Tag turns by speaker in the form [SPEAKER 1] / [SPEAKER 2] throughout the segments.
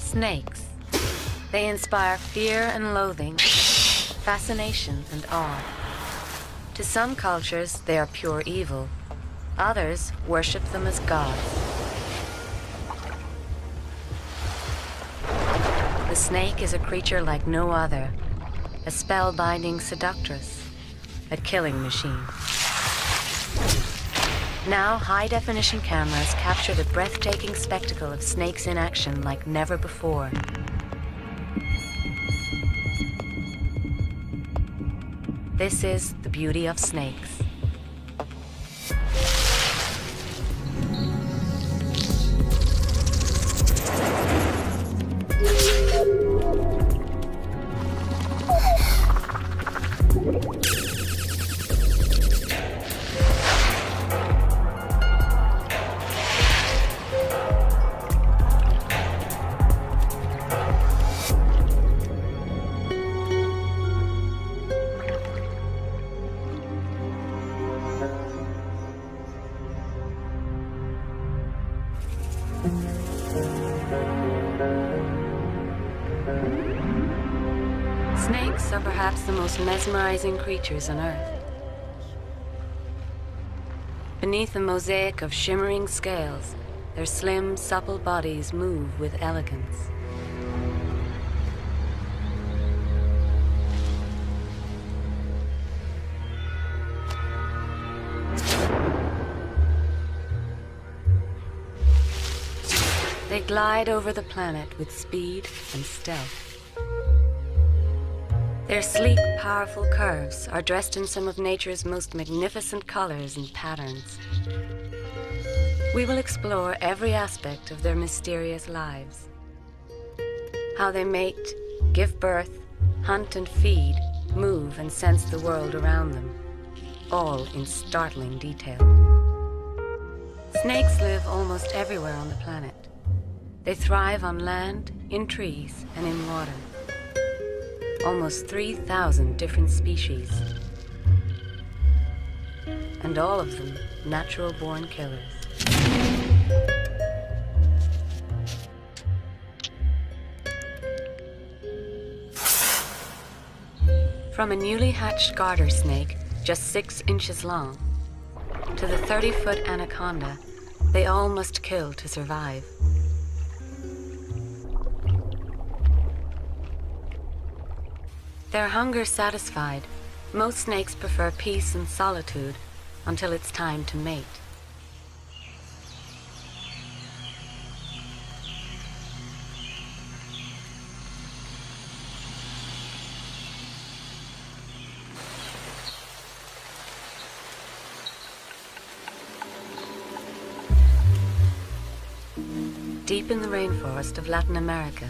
[SPEAKER 1] Snakes. They inspire fear and loathing, fascination and awe. To some cultures, they are pure evil. Others worship them as gods. The snake is a creature like no other, a spellbinding seductress, a killing machine. Now, high-definition cameras capture the breathtaking spectacle of snakes in action like never before. This is the beauty of snakes. Snakes are perhaps the most mesmerizing creatures on Earth. Beneath a mosaic of shimmering scales, their slim, supple bodies move with elegance. They glide over the planet with speed and stealth. Their sleek, powerful curves are dressed in some of nature's most magnificent colors and patterns. We will explore every aspect of their mysterious lives. How they mate, give birth, hunt and feed, move and sense the world around them, all in startling detail. Snakes live almost everywhere on the planet. They thrive on land, in trees, and in water. Almost 3,000 different species. And all of them natural-born killers. From a newly hatched garter snake, just 6 inches long, to the 30-foot anaconda, they all must kill to survive. Their hunger satisfied, most snakes prefer peace and solitude until it's time to mate. Deep in the rainforest of Latin America,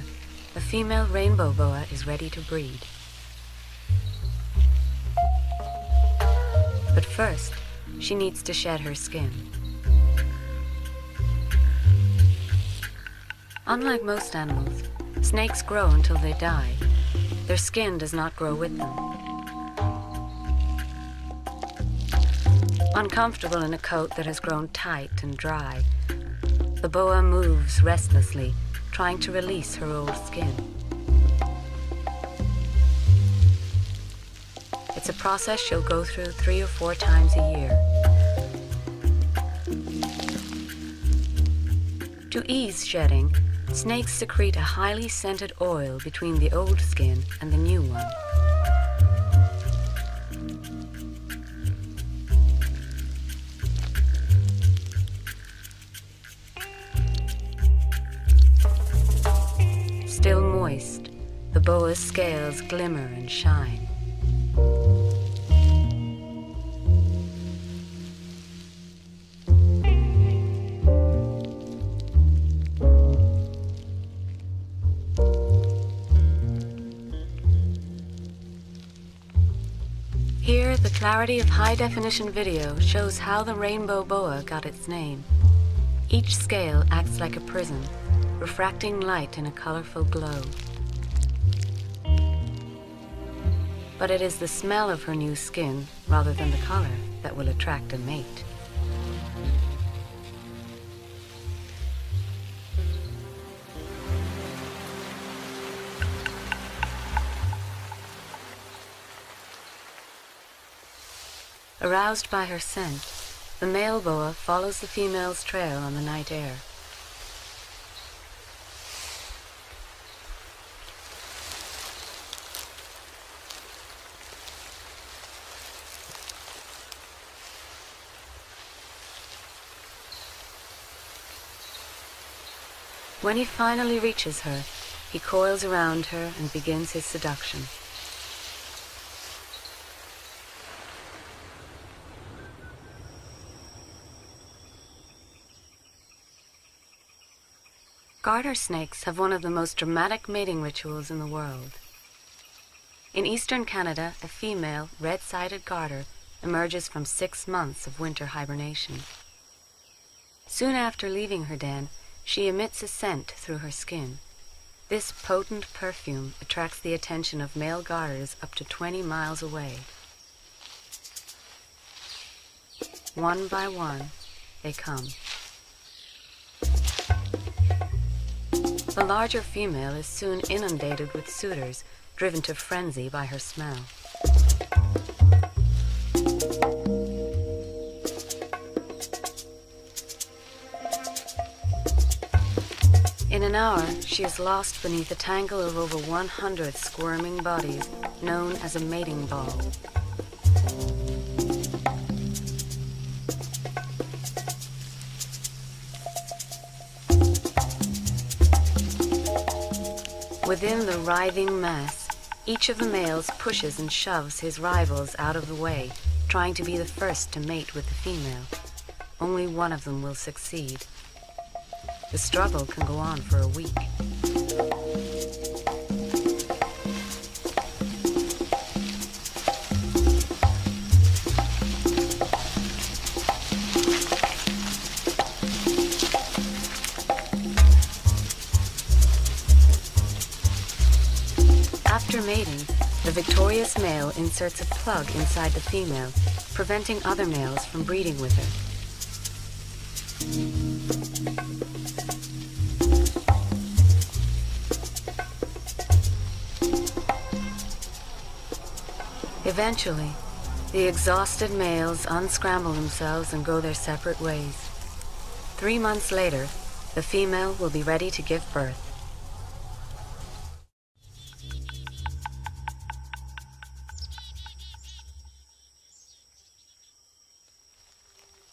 [SPEAKER 1] a female rainbow boa is ready to breed. But first, she needs to shed her skin. Unlike most animals, snakes grow until they die. Their skin does not grow with them. Uncomfortable in a coat that has grown tight and dry, the boa moves restlessly, trying to release her old skin. It's a process she'll go through 3 or 4 times a year. To ease shedding, snakes secrete a highly scented oil between the old skin and the new one. Still moist, the boa's scales glimmer and shine. Here, the clarity of high-definition video shows how the rainbow boa got its name. Each scale acts like a prism, refracting light in a colorful glow. But it is the smell of her new skin, rather than the color, that will attract a mate. Aroused by her scent, the male boa follows the female's trail on the night air. When he finally reaches her, he coils around her and begins his seduction. Garter snakes have one of the most dramatic mating rituals in the world. In eastern Canada, a female red-sided garter emerges from 6 months of winter hibernation. Soon after leaving her den, she emits a scent through her skin. This potent perfume attracts the attention of male garters up to 20 miles away. One by one, they come. The larger female is soon inundated with suitors, driven to frenzy by her smell. In an hour, she is lost beneath a tangle of over 100 squirming bodies, known as a mating ball. Within the writhing mass, each of the males pushes and shoves his rivals out of the way, trying to be the first to mate with the female. Only one of them will succeed. The struggle can go on for a week. After mating, the victorious male inserts a plug inside the female, preventing other males from breeding with her. Eventually, the exhausted males unscramble themselves and go their separate ways. 3 months later, the female will be ready to give birth.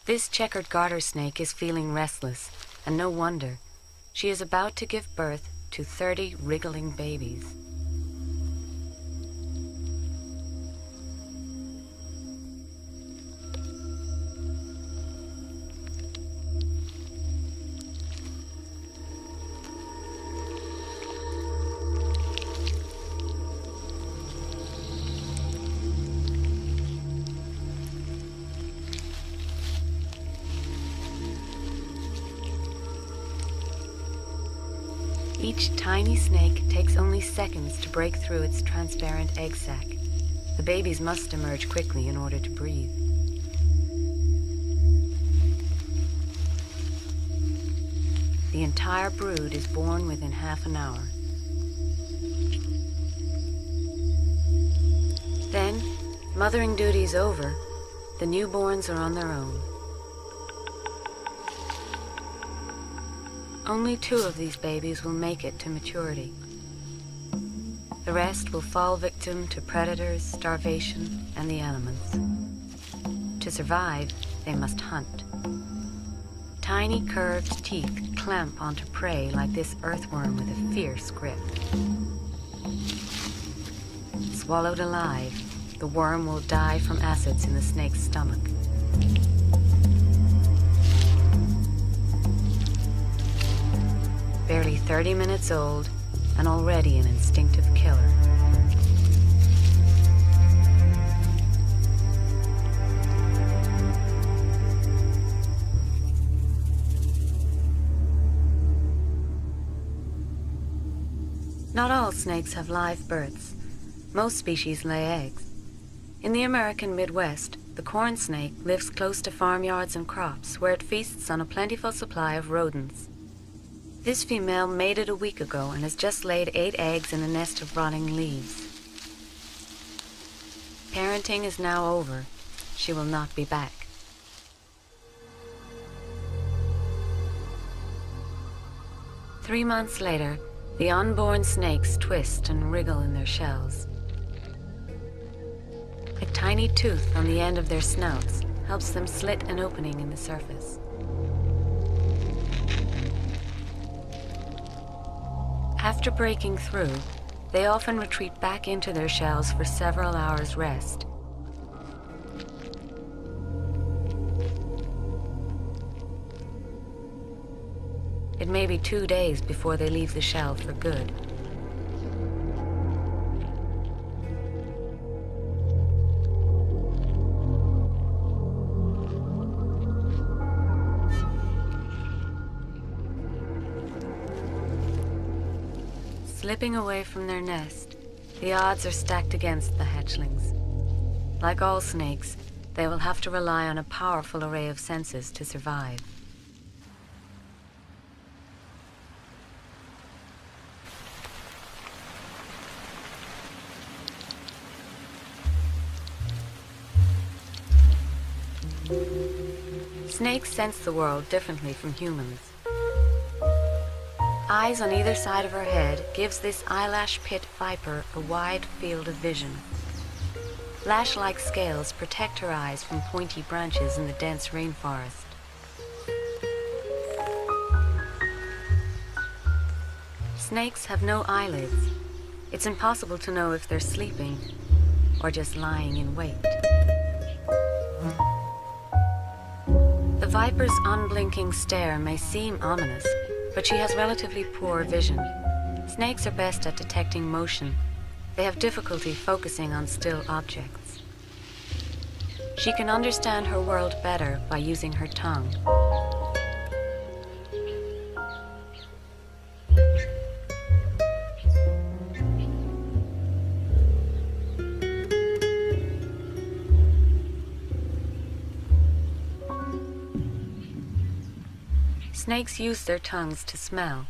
[SPEAKER 1] This checkered garter snake is feeling restless, and no wonder. She is about to give birth to 30 wriggling babies. Each tiny snake takes only seconds to break through its transparent egg sac. The babies must emerge quickly in order to breathe. The entire brood is born within half an hour. Then, mothering duties over, the newborns are on their own. Only 2 of these babies will make it to maturity. The rest will fall victim to predators, starvation, and the elements. To survive, they must hunt. Tiny curved teeth clamp onto prey like this earthworm with a fierce grip. Swallowed alive, the worm will die from acids in the snake's stomach. Barely 30 minutes old, and already an instinctive killer. Not all snakes have live births. Most species lay eggs. In the American Midwest, the corn snake lives close to farmyards and crops, where it feasts on a plentiful supply of rodents. This female mated a week ago and has just laid 8 eggs in a nest of rotting leaves. Parenting is now over, she will not be back. Three months later, the unborn snakes twist and wriggle in their shells. A tiny tooth on the end of their snouts helps them slit an opening in the surface. After breaking through, they often retreat back into their shells for several hours' rest. It may be 2 days before they leave the shell for good. Slipping away from their nest, the odds are stacked against the hatchlings. Like all snakes, they will have to rely on a powerful array of senses to survive. Snakes sense the world differently from humans. Eyes on either side of her head gives this eyelash pit viper a wide field of vision. Lash-like scales protect her eyes from pointy branches in the dense rainforest. Snakes have no eyelids. It's impossible to know if they're sleeping or just lying in wait. The viper's unblinking stare may seem ominous, but she has relatively poor vision. Snakes are best at detecting motion. They have difficulty focusing on still objects. She can understand her world better by using her tongue. Snakes use their tongues to smell.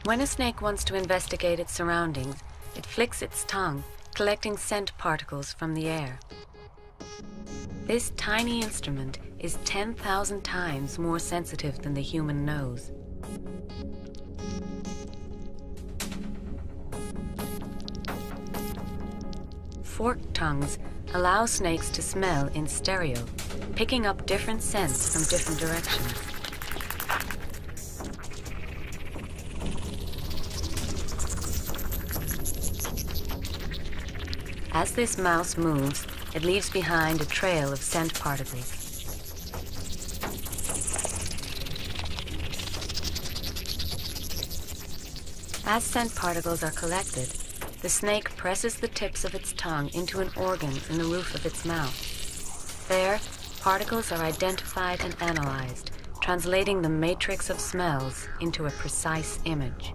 [SPEAKER 1] When a snake wants to investigate its surroundings, it flicks its tongue, collecting scent particles from the air. This tiny instrument is 10,000 times more sensitive than the human nose. Forked tongues allow snakes to smell in stereo, picking up different scents from different directions. As this mouse moves, it leaves behind a trail of scent particles. As scent particles are collected, the snake presses the tips of its tongue into an organ in the roof of its mouth. There, particles are identified and analyzed, translating the matrix of smells into a precise image.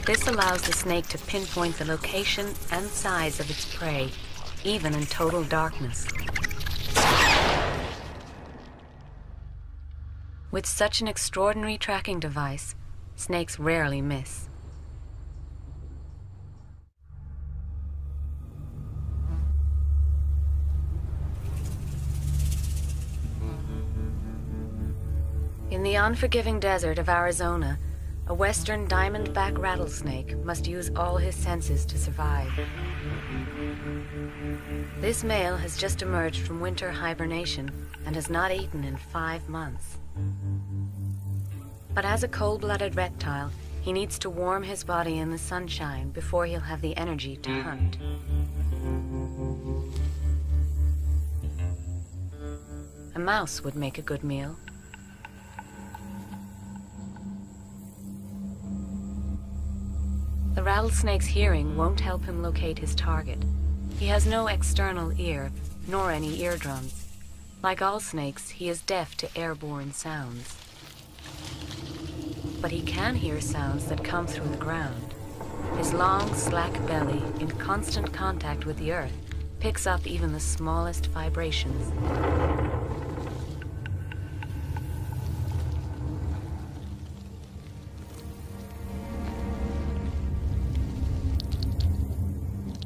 [SPEAKER 1] This allows the snake to pinpoint the location and size of its prey, even in total darkness. With such an extraordinary tracking device, snakes rarely miss. In the unforgiving desert of Arizona, a western diamondback rattlesnake must use all his senses to survive. This male has just emerged from winter hibernation and has not eaten in 5 months. But as a cold-blooded reptile, he needs to warm his body in the sunshine before he'll have the energy to hunt. A mouse would make a good meal. The rattlesnake's hearing won't help him locate his target. He has no external ear, nor any eardrums. Like all snakes, he is deaf to airborne sounds. But he can hear sounds that come through the ground. His long, slack belly, in constant contact with the earth, picks up even the smallest vibrations.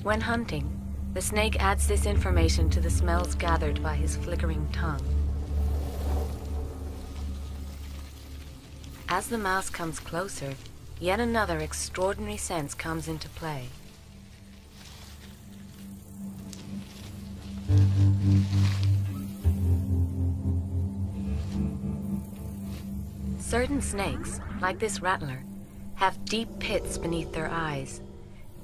[SPEAKER 1] When hunting, the snake adds this information to the smells gathered by his flickering tongue. As the mouse comes closer, yet another extraordinary sense comes into play. Certain snakes, like this rattler, have deep pits beneath their eyes.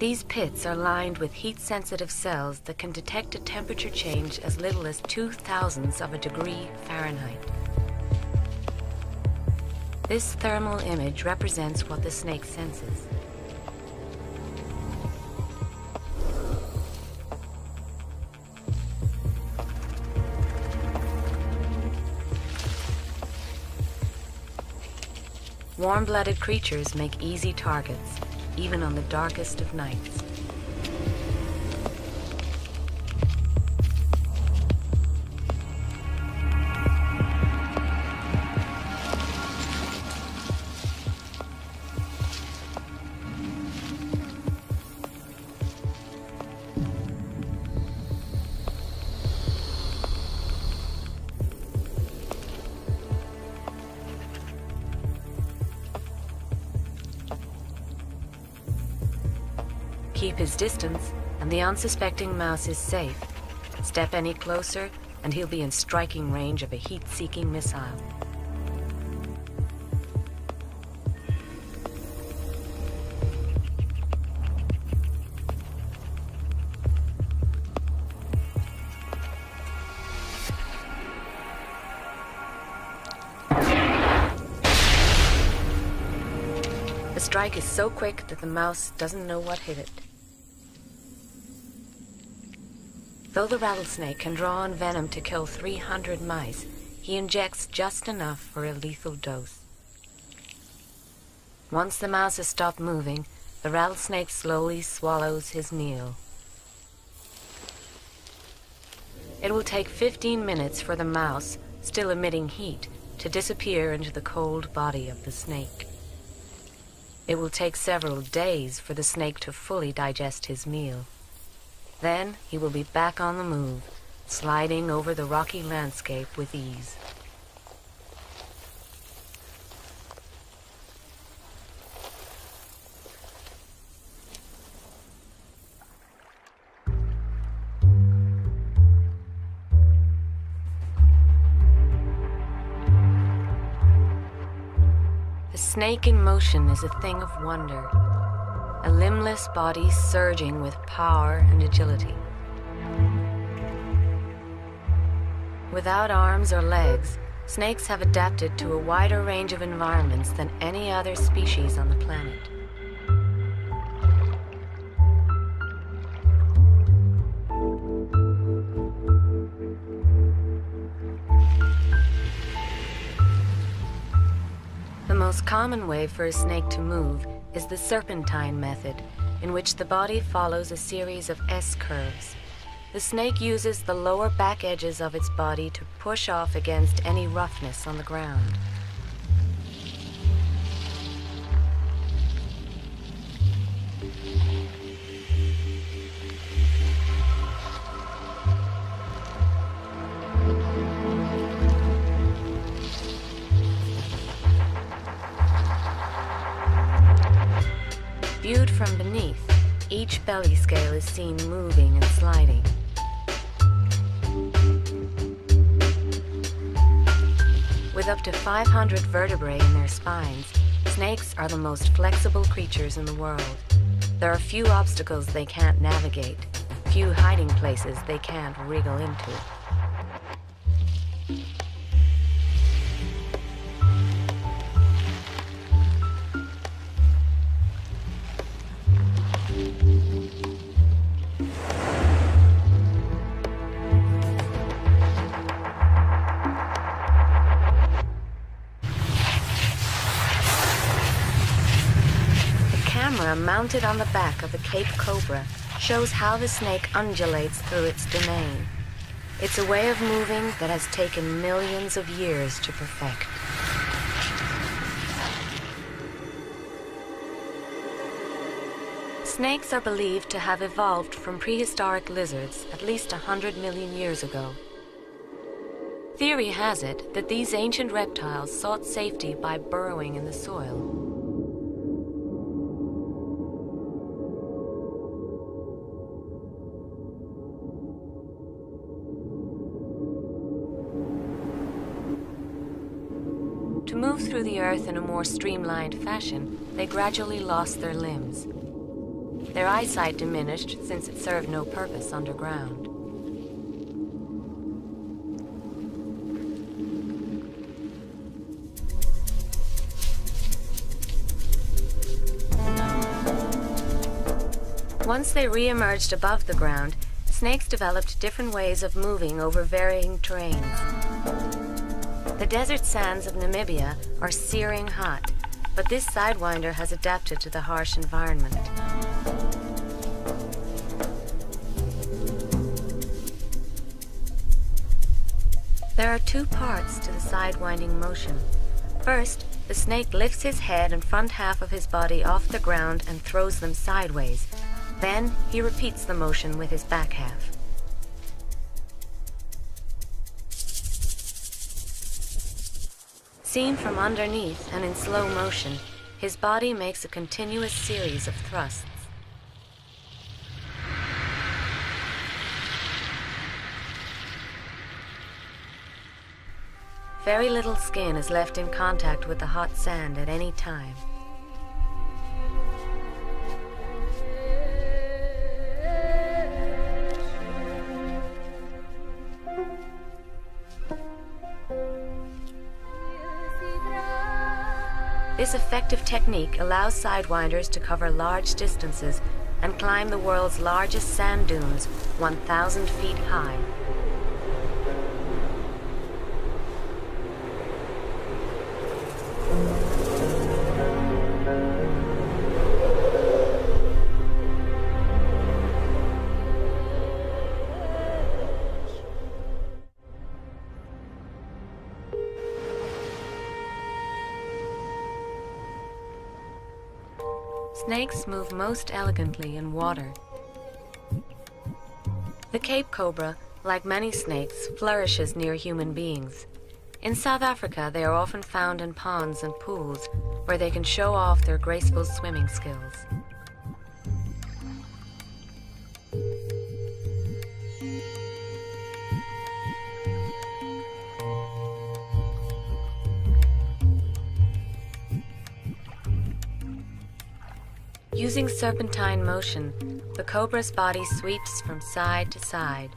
[SPEAKER 1] These pits are lined with heat-sensitive cells that can detect a temperature change as little as 0.002 of a degree Fahrenheit. This thermal image represents what the snake senses. Warm-blooded creatures make easy targets, even on the darkest of nights. Keep his distance, and the unsuspecting mouse is safe. Step any closer, and he'll be in striking range of a heat-seeking missile. The strike is so quick that the mouse doesn't know what hit it. Though the rattlesnake can draw on venom to kill 300 mice, he injects just enough for a lethal dose. Once the mouse has stopped moving, the rattlesnake slowly swallows his meal. It will take 15 minutes for the mouse, still emitting heat, to disappear into the cold body of the snake. It will take several days for the snake to fully digest his meal. Then he will be back on the move, sliding over the rocky landscape with ease. The snake in motion is a thing of wonder. A limbless body surging with power and agility. Without arms or legs, snakes have adapted to a wider range of environments than any other species on the planet. The most common way for a snake to move is the serpentine method, in which the body follows a series of S-curves. The snake uses the lower back edges of its body to push off against any roughness on the ground. Viewed from beneath, each belly scale is seen moving and sliding. With up to 500 vertebrae in their spines, snakes are the most flexible creatures in the world. There are few obstacles they can't navigate, few hiding places they can't wriggle into. Mounted on the back of the Cape Cobra shows how the snake undulates through its domain. It's a way of moving that has taken millions of years to perfect. Snakes are believed to have evolved from prehistoric lizards at least 100 million years ago. Theory has it that these ancient reptiles sought safety by burrowing in the soil. To move through the earth in a more streamlined fashion, they gradually lost their limbs. Their eyesight diminished since it served no purpose underground. Once they re-emerged above the ground, snakes developed different ways of moving over varying terrains. The desert sands of Namibia are searing hot, but this sidewinder has adapted to the harsh environment. There are two parts to the sidewinding motion. First, the snake lifts his head and front half of his body off the ground and throws them sideways. Then he repeats the motion with his back half. Seen from underneath and in slow motion, his body makes a continuous series of thrusts. Very little skin is left in contact with the hot sand at any time. This effective technique allows sidewinders to cover large distances and climb the world's largest sand dunes, 1,000 feet high. Snakes move most elegantly in water. The Cape cobra, like many snakes, flourishes near human beings. In South Africa, they are often found in ponds and pools, where they can show off their graceful swimming skills. Using serpentine motion, the cobra's body sweeps from side to side.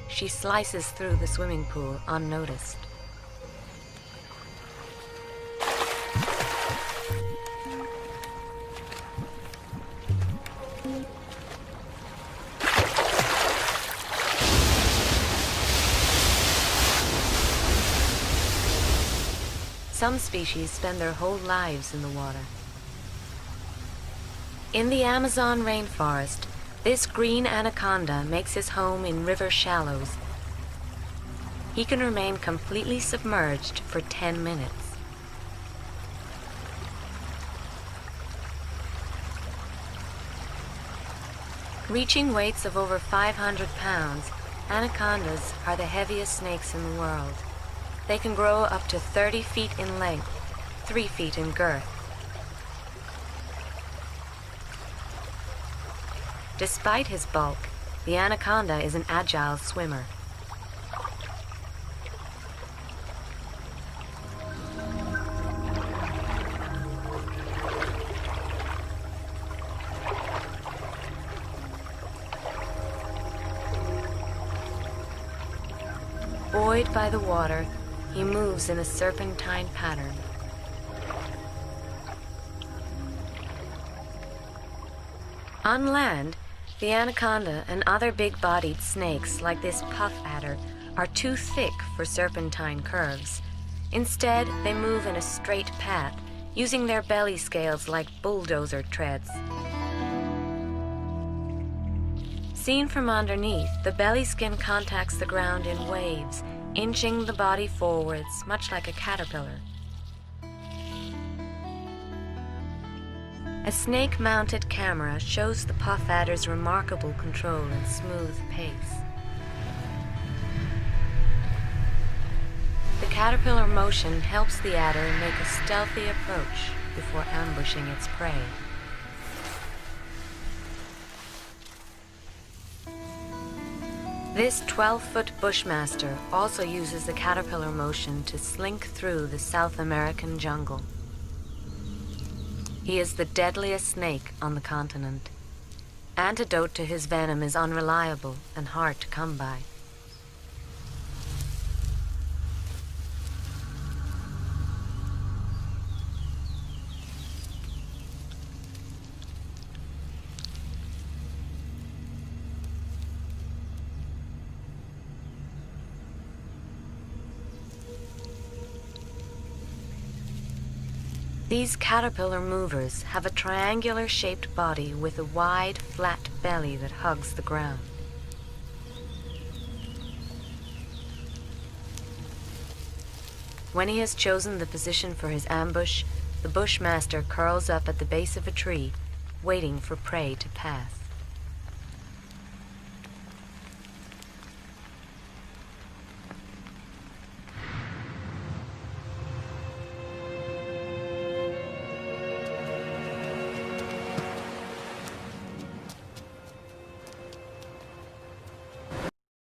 [SPEAKER 1] She slices through the swimming pool unnoticed. Some species spend their whole lives in the water. In the Amazon rainforest, this green anaconda makes his home in river shallows. He can remain completely submerged for 10 minutes. Reaching weights of over 500 pounds, anacondas are the heaviest snakes in the world. They can grow up to 30 feet in length, 3 feet in girth. Despite his bulk, the anaconda is an agile swimmer. Buoyed by the water, he moves in a serpentine pattern. On land, the anaconda and other big-bodied snakes like this puff adder are too thick for serpentine curves. Instead, they move in a straight path, using their belly scales like bulldozer treads. Seen from underneath, the belly skin contacts the ground in waves, inching the body forwards, much like a caterpillar. A snake-mounted camera shows the puff adder's remarkable control and smooth pace. The caterpillar motion helps the adder make a stealthy approach before ambushing its prey. This 12-foot bushmaster also uses the caterpillar motion to slink through the South American jungle. He is the deadliest snake on the continent. Antidote to his venom is unreliable and hard to come by. These caterpillar movers have a triangular-shaped body with a wide, flat belly that hugs the ground. When he has chosen the position for his ambush, the bushmaster curls up at the base of a tree, waiting for prey to pass.